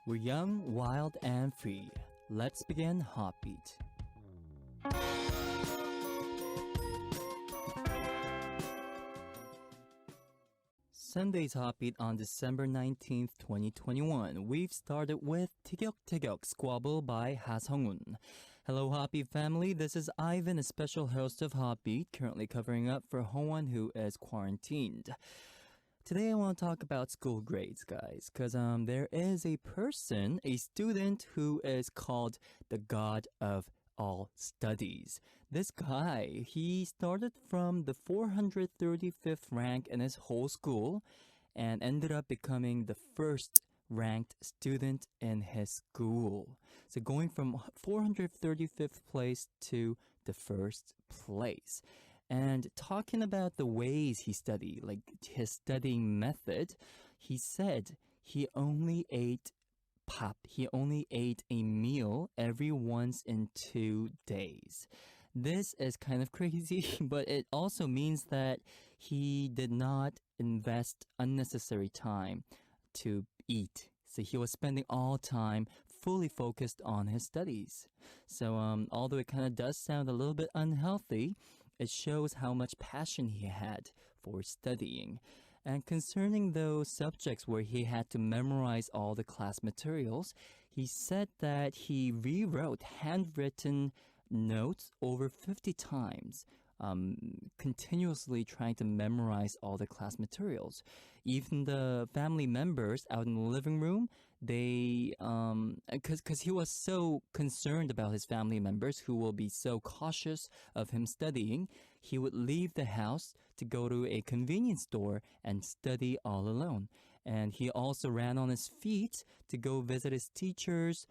We're young, wild, and free. Let's begin HOTBEAT. Sunday's HOTBEAT on December 19th, 2021. We've started with 티격태격 Squabble by 하성운. Hello HOTBEAT family, this is Aivan, a special host of HOTBEAT, currently covering up for Hongwon who is quarantined. Today I want to talk about school grades, guys, because there is a person, a student who is called the god of all studies. This guy, he started from the 435th rank in his whole school and ended up becoming the first ranked student in his school. So going from 435th place to the first place. And talking about the ways he studied, like his studying method, he said he only ate pop. He only ate a meal every once in 2 days. This is kind of crazy, but it also means that he did not invest unnecessary time to eat. So he was spending all time fully focused on his studies. So although it kind of does sound a little bit unhealthy, it shows how much passion he had for studying. And concerning those subjects where he had to memorize all the class materials, he said that he rewrote handwritten notes over 50 times, continuously trying to memorize all the class materials. Even the family members out in the living room, they, because he was so concerned about his family members who will be so cautious of him studying, he would leave the house to go to a convenience store and study all alone. And he also ran on his feet to go visit his teachers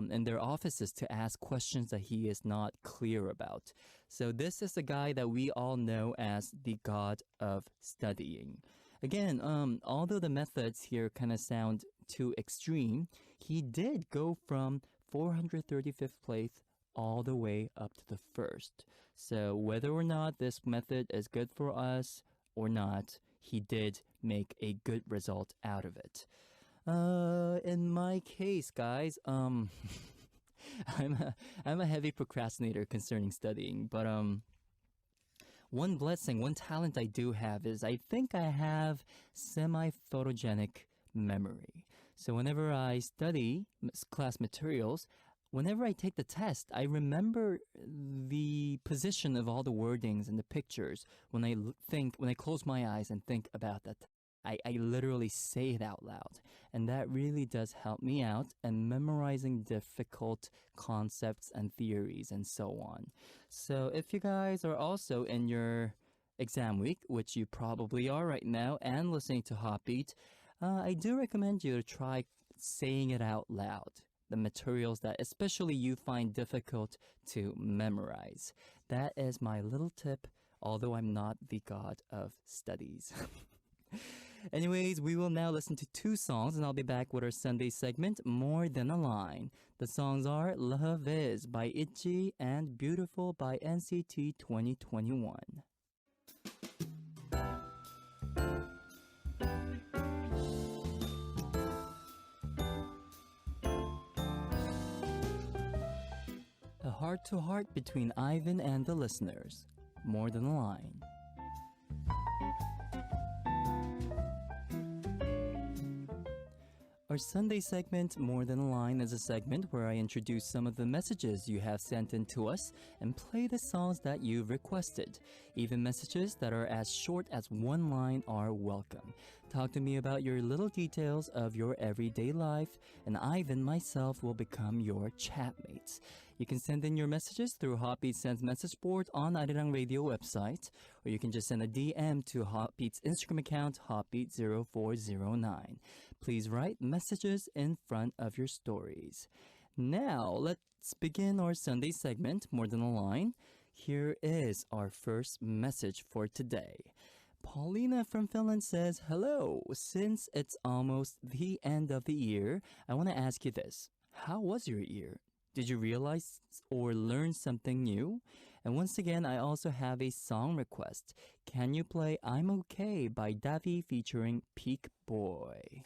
in their offices to ask questions that he is not clear about. So this is the guy that we all know as the god of studying. Again, although the methods here kind of sound too extreme, he did go from 435th place all the way up to the first. So whether or not this method is good for us or not, he did make a good result out of it. In my case, guys, I'm a heavy procrastinator concerning studying, but one blessing, one talent I do have is I think I have semi-photogenic memory. So whenever I study class materials, whenever I take the test, I remember the position of all the wordings and the pictures when I close my eyes and think about that. I literally say it out loud. And that really does help me out in memorizing difficult concepts and theories and so on. So if you guys are also in your exam week, which you probably are right now, and listening to HOTBEAT, I do recommend you to try saying it out loud. The materials that especially you find difficult to memorize. That is my little tip, although I'm not the god of studies. Anyways, we will now listen to 2 songs and I'll be back with our Sunday segment, More Than a Line. The songs are Love Is by ITZY and Beautiful by NCT 2021. A heart-to-heart between Aivan and the listeners. More Than a Line. Our Sunday segment, More Than a Line, is a segment where I introduce some of the messages you have sent in to us and play the songs that you've requested. Even messages that are as short as 1 line are welcome. Talk to me about your little details of your everyday life, and Aivan myself will become your chatmates. You can send in your messages through HOTBEAT Sends Message Board on Arirang Radio website, or you can just send a DM to HOTBEAT's Instagram account, HOTBEAT0409. Please write messages in front of your stories. Now, let's begin our Sunday segment, More Than a Line. Here is our first message for today. Paulina from Finland says, hello, since it's almost the end of the year, I want to ask you this. How was your year? Did you realize or learn something new? And once again, I also have a song request. Can you play I'm Okay by Davi featuring Peak Boy?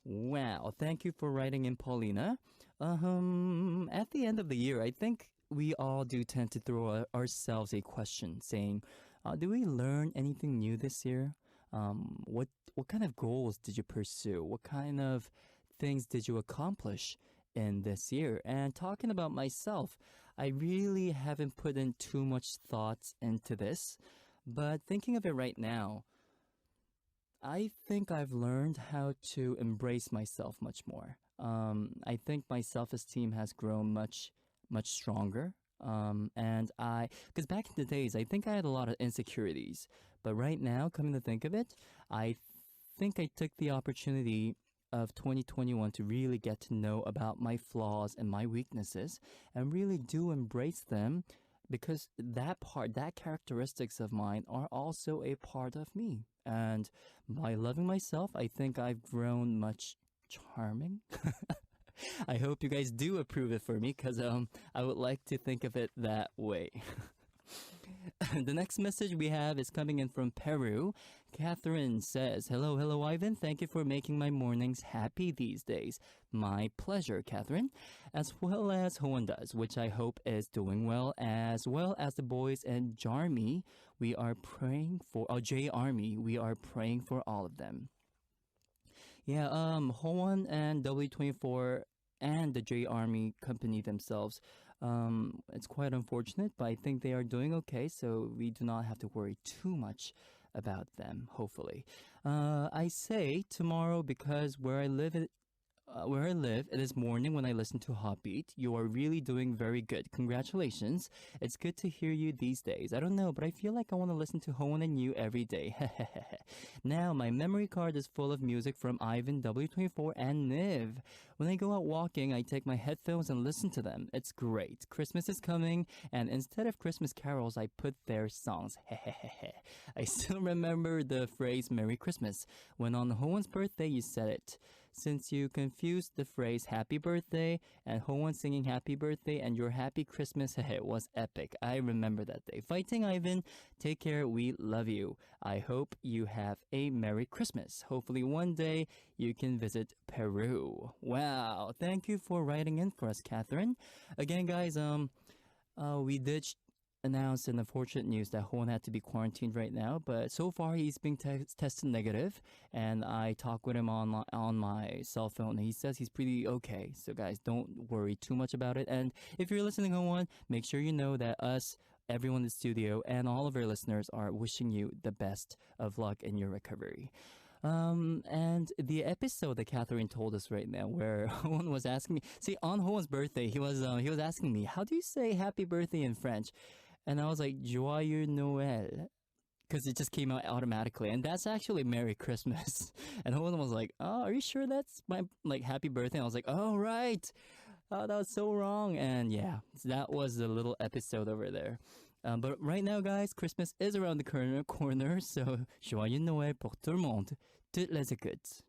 Wow, thank you for writing in, Paulina. At the end of the year, I think we all do tend to throw ourselves a question saying, do we learn anything new this year? What kind of goals did you pursue? What kind of things did you accomplish in this year? And talking about myself, I really haven't put in too much thoughts into this, but thinking of it right now, I think I've learned how to embrace myself much more. I think my self esteem has grown much stronger. Because back in the days, I think I had a lot of insecurities. But right now, coming to think of it, I think I took the opportunity of 2021 to really get to know about my flaws and my weaknesses and really do embrace them because that characteristics of mine are also a part of me. And by loving myself, I think I've grown much charming. I hope you guys do approve it for me because I would like to think of it that way. The next message we have is coming in from Peru. Katherine says, hello, hello, Ivan. Thank you for making my mornings happy these days. My pleasure, Katherine. As well as Hoan does, which I hope is doing well as the boys and Jarmy. We are praying for, J Army, we are praying for all of them. Yeah, Hoan and W24 and the J Army company themselves, it's quite unfortunate, but I think they are doing okay, so we do not have to worry too much about them, hopefully. I say tomorrow because where I live, it is morning when I listen to HOTBEAT. You are really doing very good. Congratulations. It's good to hear you these days. I don't know, but I feel like I want to listen to Hoan and you every day. Now, my memory card is full of music from Ivan, W24, and Niv. When I go out walking, I take my headphones and listen to them. It's great. Christmas is coming, and instead of Christmas carols, I put their songs. I still remember the phrase Merry Christmas. When on Hoan's birthday, you said it. Since you confused the phrase happy birthday and Hoan singing happy birthday and your happy Christmas, it was epic. I remember that day. Fighting Ivan, take care, we love you. I hope you have a Merry Christmas. Hopefully one day you can visit Peru. Wow, thank you for writing in for us, Katherine. Again, guys, we did announced in unfortunate news that Hoan had to be quarantined right now, but so far he's being tested negative, and I talked with him on my cell phone, and he says he's pretty okay. So guys, don't worry too much about it. And if you're listening, Hoan, make sure you know that us, everyone in the studio, and all of our listeners are wishing you the best of luck in your recovery. And the episode that Katherine told us right now, where Hoan was asking me, see, on Hoan's birthday, he was asking me, how do you say happy birthday in French? And I was like, Joyeux Noël. Because it just came out automatically. And that's actually Merry Christmas. And Hoan was like, oh, are you sure that's my, like, happy birthday? And I was like, oh, right. Oh, that was so wrong. And yeah, that was the little episode over there. But right now, guys, Christmas is around the corner. So, Joyeux Noël pour tout le monde. Toutes les écoutes.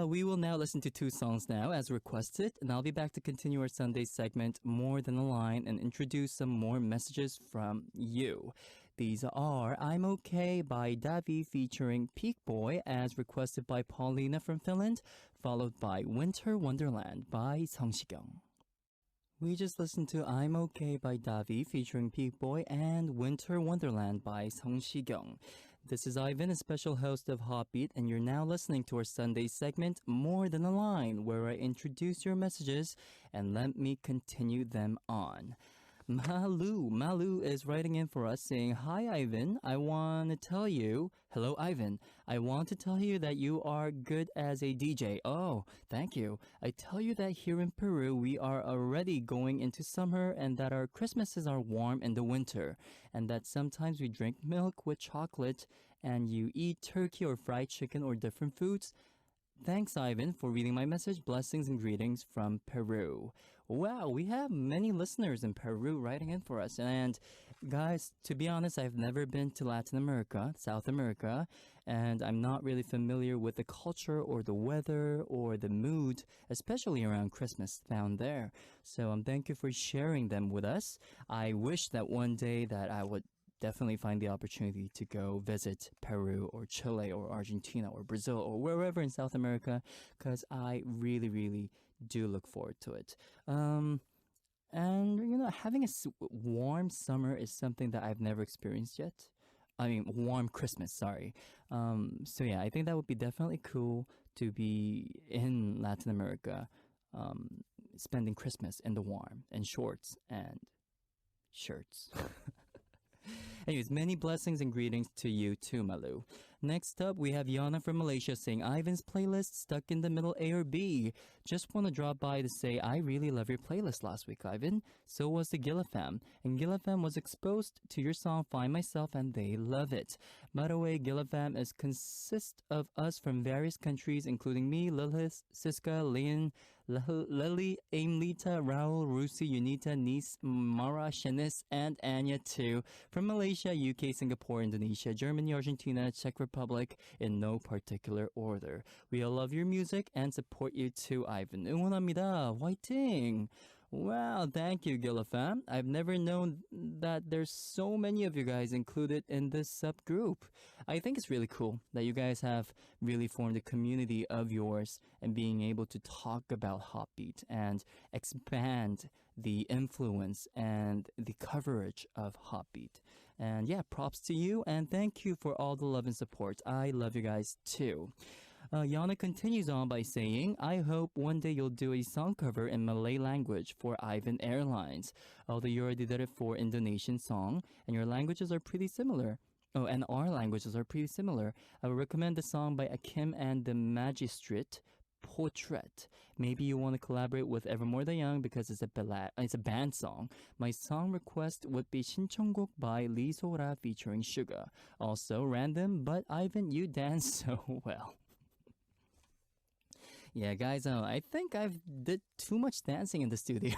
We will now listen to two songs now as requested, and I'll be back to continue our Sunday segment More Than a Line and introduce some more messages from you. These are I'm Okay by Davi featuring Peak Boy as requested by Paulina from Finland, followed by Winter Wonderland by Sungsikyung. We just listened to I'm Okay by Davi featuring Peak Boy and Winter Wonderland by Sungsikyung. This is Ivan, a special host of HOTBEAT, and you're now listening to our Sunday segment, More Than a Line, where I introduce your messages and let me continue them on. Malu is writing in for us saying, hi Ivan, I want to tell you, hello Ivan, I want to tell you that you are good as a DJ. Oh, thank you. I tell you that here in Peru we are already going into summer and that our Christmases are warm in the winter and that sometimes we drink milk with chocolate and you eat turkey or fried chicken or different foods. Thanks, Ivan, for reading my message. Blessings and greetings from Peru. Wow, we have many listeners in Peru writing in for us. And guys, to be honest, I've never been to Latin America, South America, and I'm not really familiar with the culture or the weather or the mood, especially around Christmas down there. So thank you for sharing them with us. I wish that one day that I would definitely find the opportunity to go visit Peru or Chile or Argentina or Brazil or wherever in South America, because I really, really do look forward to it. And having a warm summer is something that I've never experienced yet. I mean, warm Christmas, sorry. So yeah, I think that would be definitely cool to be in Latin America, spending Christmas in the warm, in shorts and shirts. Anyways, many blessings and greetings to you too, Malu. Next up, we have Yana from Malaysia saying, Ivan's playlist stuck in the middle A or B. Just want to drop by to say I really love your playlist last week, Ivan. So was the Gila fam. And Gila fam was exposed to your song Find Myself and they love it. By the way, Gila fam consists of us from various countries, including me, Lilith, Siska, Leon, Lily, Aimlita, Raul, Rusi, Unita, Nice, Mara, Shenis, and Anya too. From Malaysia, UK, Singapore, Indonesia, Germany, Argentina, Czech Republic, in no particular order. We all love your music and support you too, Ivan. 응원합니다. Whiting. Wow, thank you, Gila fam. I've never known that there's so many of you guys included in this Ssup group. I think it's really cool that you guys have really formed a community of yours and being able to talk about HOTBEAT and expand the influence and the coverage of HOTBEAT. And yeah, props to you and thank you for all the love and support. I love you guys too. Yana continues on by saying, I hope one day you'll do a song cover in Malay language for Ivan Airlines. Although you already did it for Indonesian song, and your languages are pretty similar. Oh, and our languages are pretty similar. I would recommend the song by Akim and the Magistrate, Portrait. Maybe you want to collaborate with Evermore the Young because it's a band song. My song request would be 신청곡 by Lee Sora featuring Suga. Also random, but Ivan, you dance so well. Yeah, guys, I think I've did too much dancing in the studio.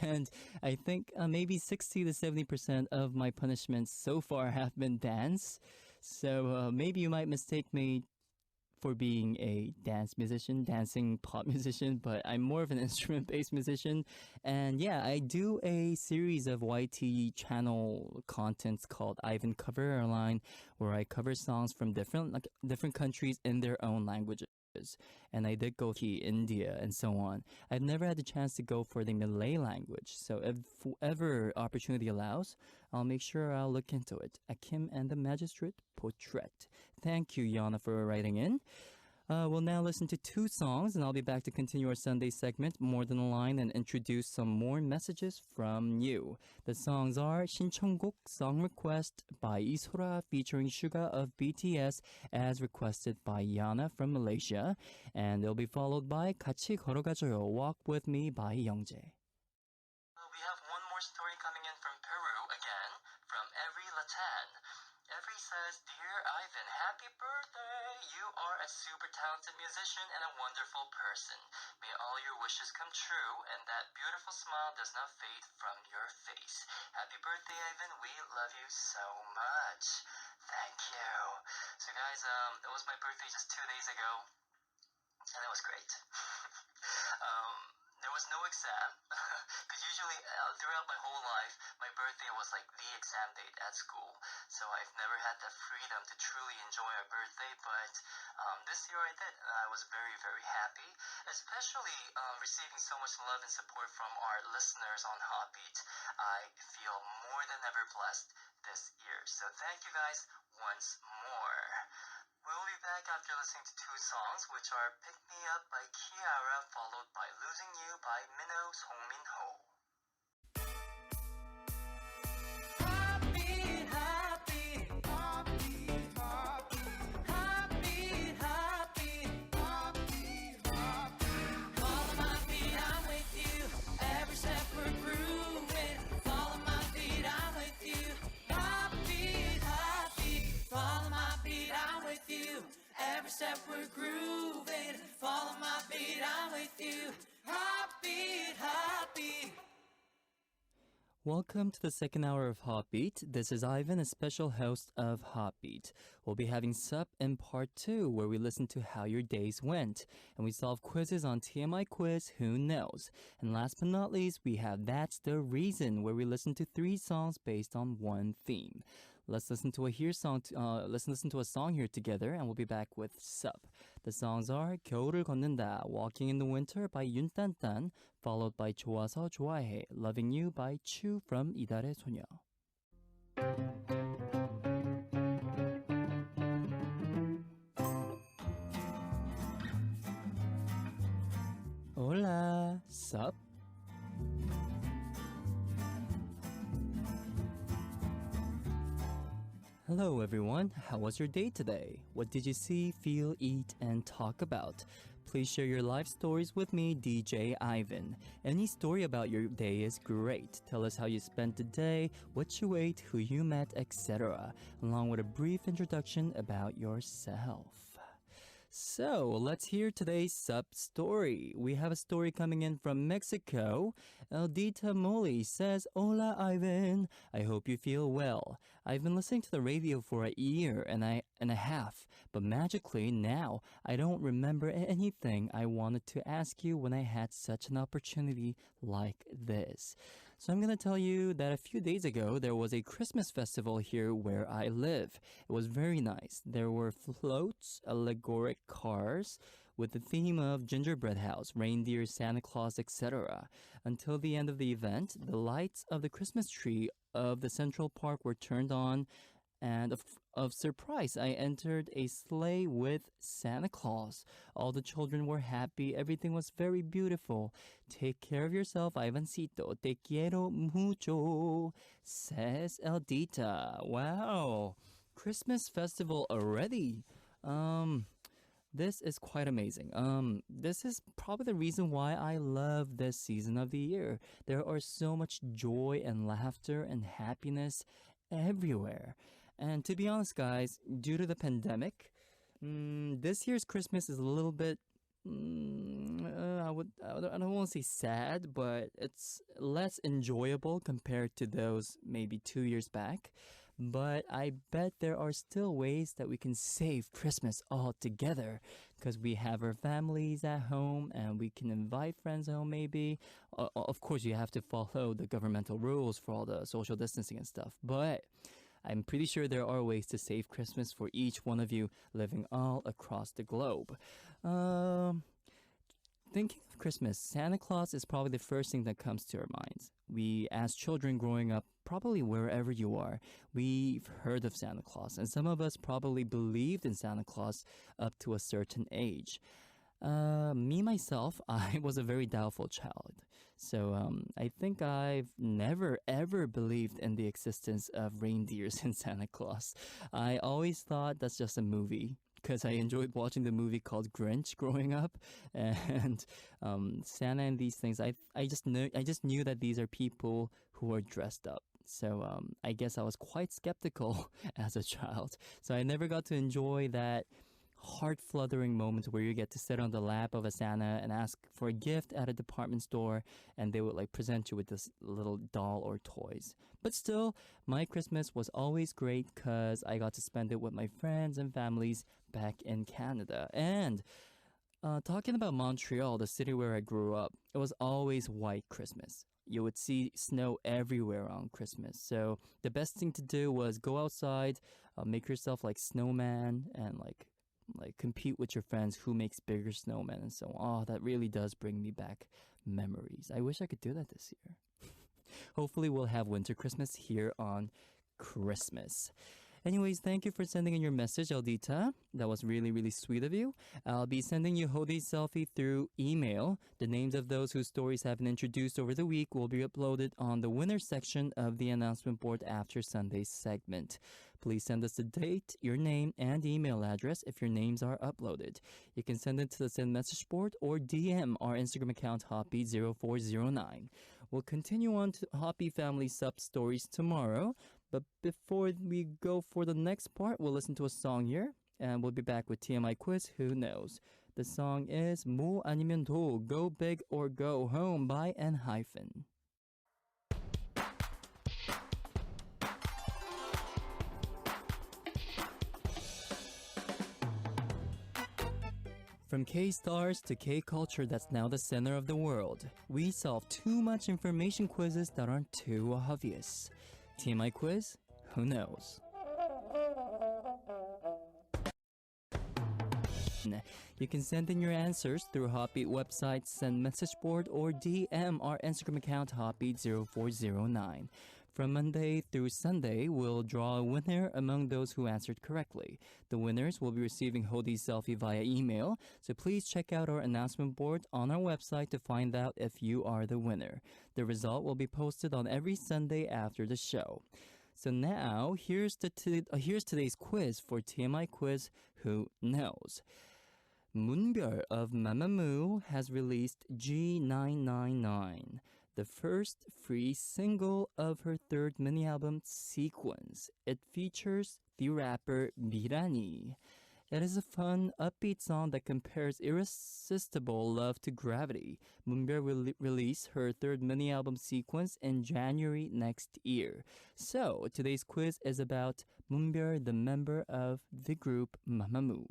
And I think maybe 60 to 70% of my punishments so far have been dance. So maybe you might mistake me for being a dance musician, dancing pop musician, but I'm more of an instrument-based musician. And yeah, I do a series of YT channel contents called Ivan Cover Airline, where I cover songs from different countries in their own languages. And I did go to India and so on. I've never had the chance to go for the Malay language, so if ever opportunity allows, I'll make sure I'll look into it. Akim and the Magistrate, Portrait. Thank you, Yana, for writing in. We'll now listen to two songs, and I'll be back to continue our Sunday segment, More Than a Line, and introduce some more messages from you. The songs are 신청곡 Song Request by Isora featuring Suga of BTS as requested by Yana from Malaysia, and they'll be followed by 같이 걸어가줘요, Walk With Me by Youngjae. We have one more story coming in from Peru again, from Everylatam. Every says, Dear Ivan, happy birthday! You are a super talented musician and a wonderful person. May all your wishes come true and that beautiful smile does not fade from your face. Happy birthday, Ivan. We love you so much. Thank you. So guys, it was my birthday just 2 days ago and it was great. There was no exam, because usually throughout my whole life, my birthday was like the exam date at school. So I've never had the freedom to truly enjoy a birthday, but this year I did, and I was very, very happy, especially receiving so much love and support from our listeners on HOTBEAT. I feel more than ever blessed this year. So thank you guys once more. We'll be back after listening to two songs, which are Pick Me Up by Kiara, followed by Losing You by Minho Songminho. Heartbeat, heartbeat, heartbeat, heartbeat, heartbeat, heartbeat, heartbeat. Follow my beat, I'm with you. Every step we're grooving. Follow my beat, I'm with you. Heartbeat, heartbeat, follow my beat, I'm with you. Every step we're grooving. Follow my beat, I'm with you. Heartbeat, heartbeat. Welcome to the second hour of HOTBEAT. This is Ivan, a special host of HOTBEAT. We'll be having Ssup in part 2, where we listen to how your days went, and we solve quizzes on TMI Quiz, Who Knows? And last but not least, we have That's the Reason, where we listen to 3 songs based on one theme. Let's listen to a song here together, and we'll be back with Ssup. The songs are 겨울을 걷는다, Walking in the Winter by 윤딴딴, followed by 좋아서 좋아해, Loving You by Chu from 이달의 소녀. Hola, Ssup. Hello everyone, how was your day today? What did you see, feel, eat, and talk about? Please share your life stories with me, DJ Ivan. Any story about your day is great. Tell us how you spent the day, what you ate, who you met, etc., along with a brief introduction about yourself. So, let's hear today's Ssup story. We have a story coming in from Mexico. Eldita Molly says, Hola Ivan, I hope you feel well. I've been listening to the radio for a year and a half, but magically now I don't remember anything I wanted to ask you when I had such an opportunity like this. So I'm going to tell you that a few days ago there was a Christmas festival here where I live. It was very nice. There were floats, allegoric cars with the theme of gingerbread house, reindeer, Santa Claus, etc. Until the end of the event, the lights of the Christmas tree of the Central Park were turned on, and of surprise, I entered a sleigh with Santa Claus. All the children were happy. Everything was very beautiful. Take care of yourself, Ivancito. Te quiero mucho, says Eldita. Wow, Christmas festival already. This is quite amazing. This is probably the reason why I love this season of the year. There are so much joy and laughter and happiness everywhere. And to be honest, guys, due to the pandemic, this year's Christmas is a little bit, I don't want to say sad, but it's less enjoyable compared to those maybe 2 years back. But I bet there are still ways that we can save Christmas all together, because we have our families at home and we can invite friends home maybe. Of course, you have to follow the governmental rules for all the social distancing and stuff, but I'm pretty sure there are ways to save Christmas for each one of you living all across the globe. Thinking of Christmas, Santa Claus is probably the first thing that comes to our minds. We, as children growing up, probably wherever you are, we've heard of Santa Claus, and some of us probably believed in Santa Claus up to a certain age. Me, myself, I was a very doubtful child. So I think I've never ever believed in the existence of reindeers and Santa Claus. I always thought that's just a movie, because I enjoyed watching the movie called Grinch growing up, and Santa and these things. I just knew that these are people who are dressed up. So I guess I was quite skeptical as a child. So I never got to enjoy that heart-fluttering moment where you get to sit on the lap of a Santa and ask for a gift at a department store, and they would like present you with this little doll or toys. But still, my Christmas was always great because I got to spend it with my friends and families back in Canada. And talking about Montreal, the city where I grew up, it was always white Christmas. You would see snow everywhere on Christmas. So the best thing to do was go outside, make yourself like snowman, and like compete with your friends who makes bigger snowmen and so on. Oh, that really does bring me back memories. I wish I could do that this year. Hopefully we'll have winter Christmas here on Christmas. Anyways, thank you for sending in your message, Eldita. That was really, really sweet of you. I'll be sending you Hodi's selfie through email. The names of those whose stories have been introduced over the week will be uploaded on the winner section of the announcement board after Sunday's segment. Please send us the date, your name, and email address if your names are uploaded. You can send it to the send message board or DM our Instagram account, HOTBEAT0409. We'll continue on to Hoppy Family Ssup stories tomorrow. But before we go for the next part, we'll listen to a song here, and we'll be back with TMI Quiz, Who Knows? The song is 뭐 아니면 도, Go Big or Go Home by N-Hyphen. From K-stars to K-culture that's now the center of the world, we solve too much information quizzes that aren't too obvious. TMI Quiz? Who knows? You can send in your answers through HOTBEAT website, send message board, or DM our Instagram account HOTBEAT0409. From Monday through Sunday, we'll draw a winner among those who answered correctly. The winners will be receiving Hoodie selfie via email, so please check out our announcement board on our website to find out if you are the winner. The result will be posted on every Sunday after the show. So now, here's today's quiz for TMI Quiz Who Knows? Moonbyul of MAMAMOO has released G999, the first free single of her third mini-album, Sequence. It features the rapper Mirani. It is a fun, upbeat song that compares irresistible love to gravity. Moonbyul will release her third mini-album, Sequence, in January next year. So, today's quiz is about Moonbyul, the member of the group MAMAMOO.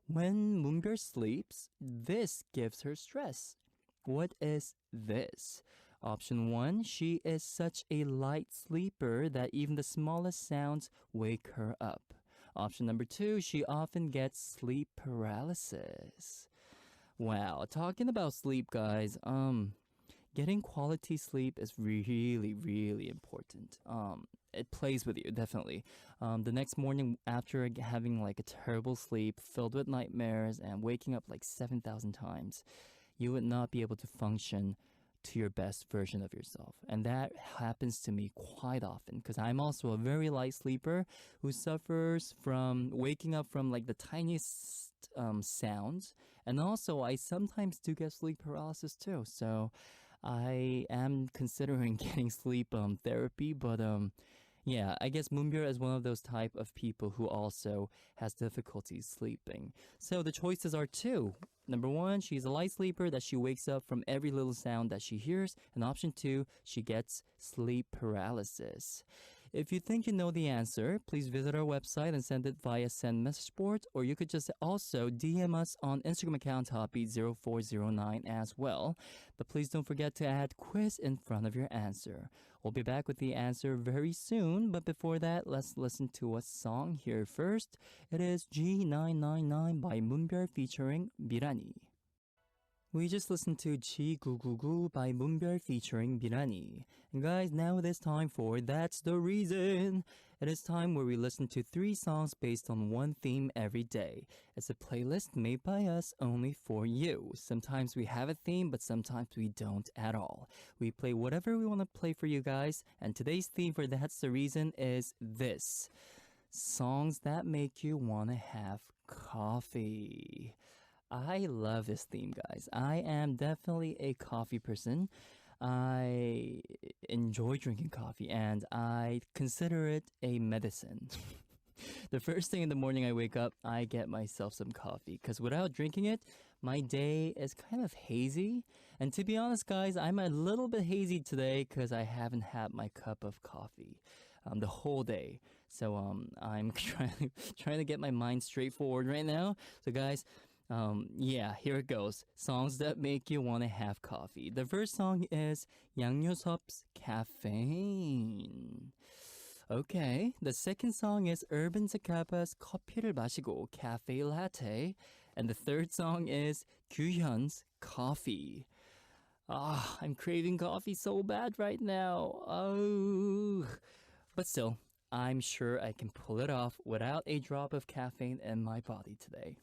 When Moonbyul sleeps, this gives her stress. What is this? Option 1, she is such a light sleeper that even the smallest sounds wake her up. Option number 2, she often gets sleep paralysis. Wow, talking about sleep, guys, getting quality sleep is really, really important. It plays with you, definitely. The next morning after having like a terrible sleep filled with nightmares and waking up like 7,000 times, you would not be able to function to your best version of yourself. And that happens to me quite often because I'm also a very light sleeper who suffers from waking up from like the tiniest sounds. And also I sometimes do get sleep paralysis too. So I am considering getting sleep therapy, but yeah, I guess Moonbyul is one of those type of people who also has difficulties sleeping. So the choices are 2. Number 1, she's a light sleeper that she wakes up from every little sound that she hears. And option 2, she gets sleep paralysis. If you think you know the answer, please visit our website and send it via send message board, or you could just also DM us on Instagram account HOTBEAT0409 as well. But please don't forget to add quiz in front of your answer. We'll be back with the answer very soon, but before that, let's listen to a song here first. It is G999 by Moonbyul featuring Mirani. We just listened to G999 by Moonbyul featuring Mirani. And guys, now it is time for That's the Reason. It is time where we listen to 3 songs based on one theme every day. It's a playlist made by us only for you. Sometimes we have a theme, but sometimes we don't at all. We play whatever we want to play for you guys, and today's theme for That's the Reason is this: songs that make you want to have coffee. I love this theme, guys. I am definitely a coffee person. I enjoy drinking coffee, and I consider it a medicine. The first thing in the morning I wake up, I get myself some coffee, because without drinking it, my day is kind of hazy. And to be honest, guys, I'm a little bit hazy today because I haven't had my cup of coffee the whole day. So I'm trying to get my mind straightforward right now. So guys, yeah, here it goes. Songs that make you want to have coffee. The first song is Sup's Caffeine. Okay, the second song is Urban Zaccapa's 커피를 마시고, Cafe Latte. And the third song is 규현's Coffee. I'm craving coffee so bad right now. Oh, but still, I'm sure I can pull it off without a drop of caffeine in my body today.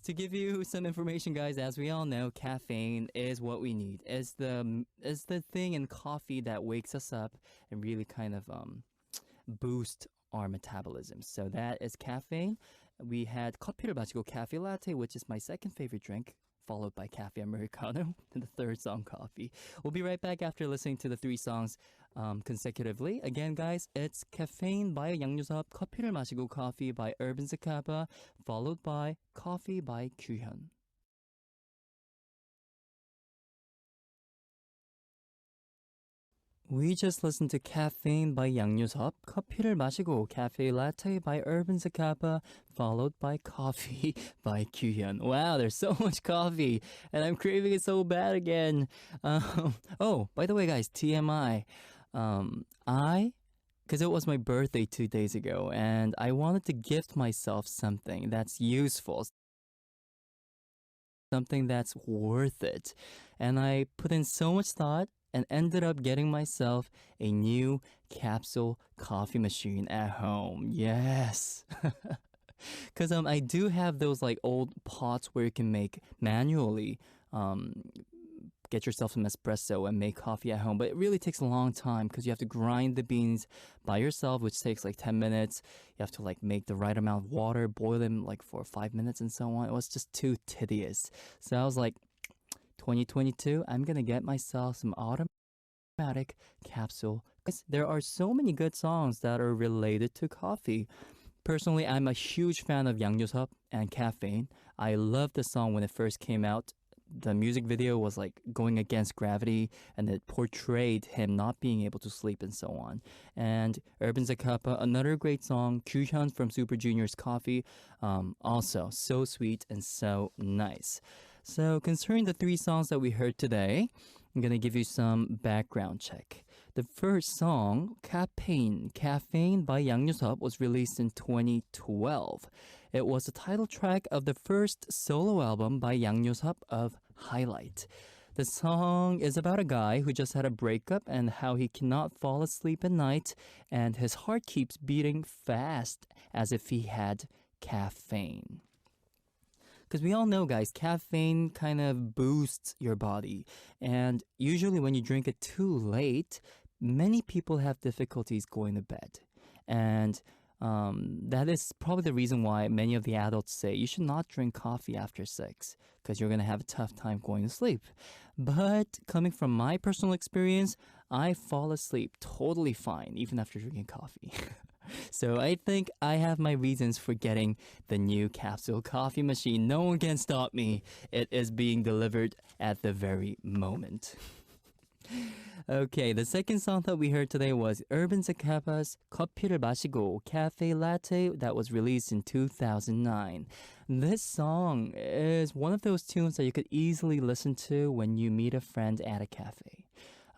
To give you some information, guys, as we all know, caffeine is what we need. It's the thing in coffee that wakes us up and really kind of boost our metabolism. So that is caffeine. We had 커피를 마시고, Cafe Latte, which is my second favorite drink, followed by Cafe Americano, and the third song, Coffee. We'll be right back after listening to the 3 songs consecutively. Again, guys, it's Caffeine by Sup, 커피를 마시고, Coffee by Urban Zacapa, followed by Coffee by 규현. We just listened to Caffeine by Ssup, 커피를 마시고 Cafe Latte by Urban Zacapa, followed by Coffee by Kyuhyun. Wow, there's so much coffee, and I'm craving it so bad again. Oh, by the way, guys, TMI. Because it was my birthday 2 days ago, and I wanted to gift myself something that's useful, something that's worth it. And I put in so much thought and ended up getting myself a new capsule coffee machine at home. Yes. Because I do have those like old pots where you can make manually um, get yourself some espresso and make coffee at home. But it really takes a long time because you have to grind the beans by yourself, which takes like 10 minutes. You have to like make the right amount of water, boil them like for 5 minutes and so on. It was just too tedious. So I was like, 2022, I'm gonna get myself some automatic capsule. There are so many good songs that are related to coffee. Personally, I'm a huge fan of Ssup and Caffeine. I loved the song when it first came out. The music video was like going against gravity and it portrayed him not being able to sleep and so on. And Urban Zacapa, another great song, Kyuhyun from Super Junior's Coffee, also so sweet and so nice. So concerning the three songs that we heard today, I'm gonna give you some background check. The first song, Caffeine by Ssup, was released in 2012. It was the title track of the first solo album by Ssup of Highlight. The song is about a guy who just had a breakup and how he cannot fall asleep at night and his heart keeps beating fast as if he had caffeine. Because we all know, guys, caffeine kind of boosts your body. And usually when you drink it too late, many people have difficulties going to bed. And that is probably the reason why many of the adults say you should not drink coffee after 6 because you're going to have a tough time going to sleep. But coming from my personal experience, I fall asleep totally fine even after drinking coffee. So I think I have my reasons for getting the new capsule coffee machine. No one can stop me. It is being delivered at the very moment. Okay, the second song that we heard today was Urban Zacapa's 커피를 마시고 Cafe Latte that was released in 2009. This song is one of those tunes that you could easily listen to when you meet a friend at a cafe.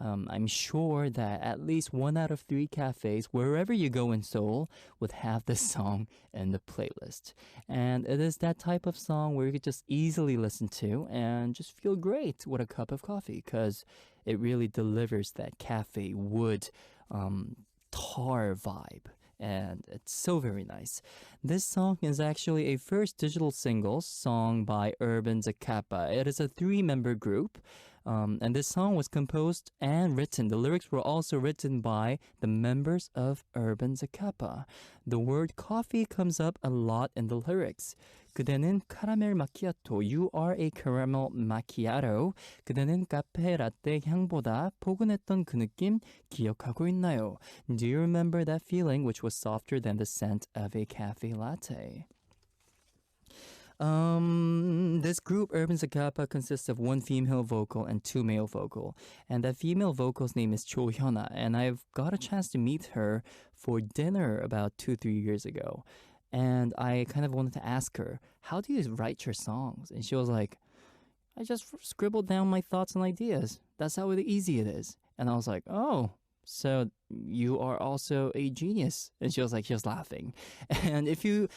I'm sure that at least 1 out of 3 cafes, wherever you go in Seoul, would have this song in the playlist. And it is that type of song where you could just easily listen to and just feel great with a cup of coffee because it really delivers that cafe wood tar vibe. And it's so very nice. This song is actually a first digital single song by Urban Zacapa. It is a 3-member group. And this song was composed and written. The lyrics were also written by the members of Urban Zacapa. The word coffee comes up a lot in the lyrics. 그대는 카라멜 마키아토. You are a caramel macchiato. 그대는 카페 라떼 향보다 포근했던 그 느낌 기억하고 있나요? Do you remember that feeling which was softer than the scent of a cafe latte? This group, Urban Zacapa, consists of 1 female vocal and 2 male vocal. And that female vocal's name is Hyuna, and I've got a chance to meet her for dinner about 2-3 years ago. And I kind of wanted to ask her, how do you write your songs? And she was like, I just scribbled down my thoughts and ideas. That's how easy it is. And I was like, oh, so you are also a genius. And she was laughing. And if you,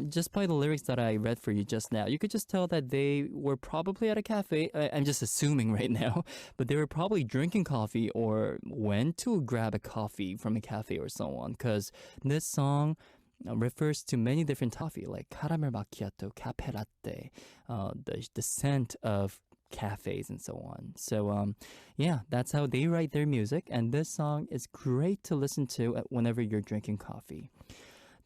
just by the lyrics that I read for you just now, you could just tell that they were probably at a cafe. I'm just assuming right now, but they were probably drinking coffee or went to grab a coffee from a cafe or so on. Because this song refers to many different coffee, like caramel macchiato, cafe latte, the scent of cafes and so on. So yeah, that's how they write their music, and this song is great to listen to whenever you're drinking coffee.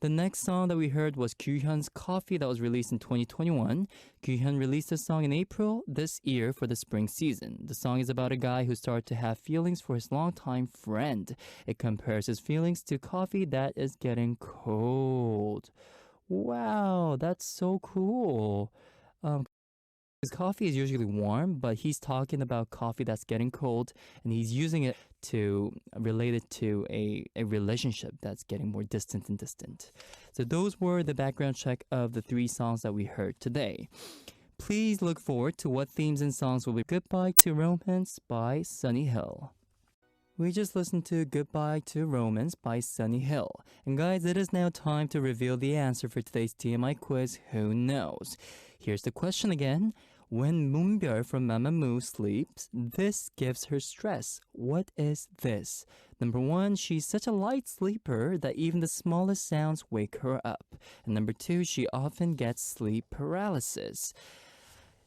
The next song that we heard was Kyuhyun's Coffee that was released in 2021. Kyuhyun released this song in April this year for the spring season. The song is about a guy who started to have feelings for his longtime friend. It compares his feelings to coffee that is getting cold. Wow, that's so cool. His coffee is usually warm, but he's talking about coffee that's getting cold, and he's using it related to a relationship that's getting more distant and distant. So those were the background check of the 3 songs that we heard today. Please look forward to what themes and songs will be. Goodbye to Romance by Sunny Hill. We just listened to Goodbye to Romance by Sunny Hill. And guys, it is now time to reveal the answer for today's TMI quiz, Who Knows? Here's the question again. When Moonbyul from MAMAMOO sleeps, this gives her stress. What is this? Number 1, she's such a light sleeper that even the smallest sounds wake her up. And number 2, she often gets sleep paralysis.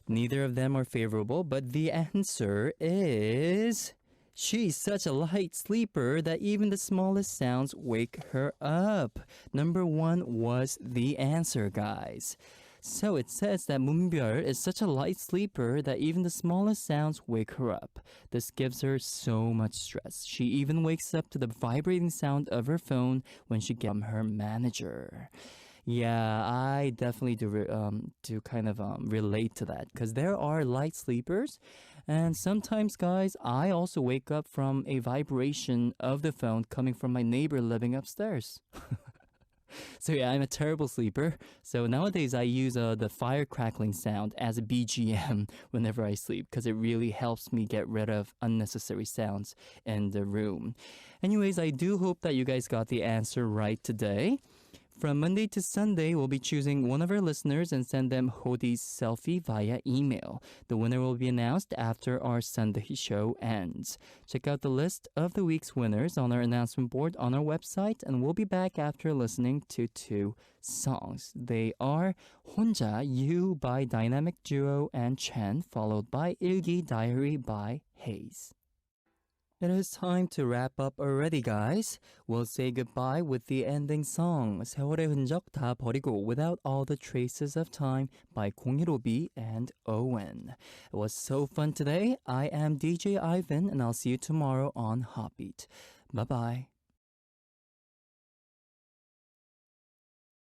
Neither of them are favorable, but the answer is... she's such a light sleeper that even the smallest sounds wake her up. Number 1 was the answer, guys. So it says that Moonbyul is such a light sleeper that even the smallest sounds wake her up. This gives her so much stress. She even wakes up to the vibrating sound of her phone when she gets from her manager. Yeah, I definitely do relate to that, because there are light sleepers, and sometimes, guys, I also wake up from a vibration of the phone coming from my neighbor living upstairs. So yeah, I'm a terrible sleeper. So nowadays I use the fire crackling sound as a BGM whenever I sleep, because it really helps me get rid of unnecessary sounds in the room. Anyways, I do hope that you guys got the answer right today. From Monday to Sunday, we'll be choosing one of our listeners and send them Hodi's selfie via email. The winner will be announced after our Sunday show ends. Check out the list of the week's winners on our announcement board on our website, and we'll be back after listening to 2 songs. They are 혼자 You by Dynamic Duo and Chen, followed by 일기 Diary by Hayes. It is time to wrap up already, guys. We'll say goodbye with the ending song, 세월의 흔적 다 버리고, Without All the Traces of Time by 015B and Owen. It was so fun today. I am DJ Ivan, and I'll see you tomorrow on HOTBEAT. Bye-bye.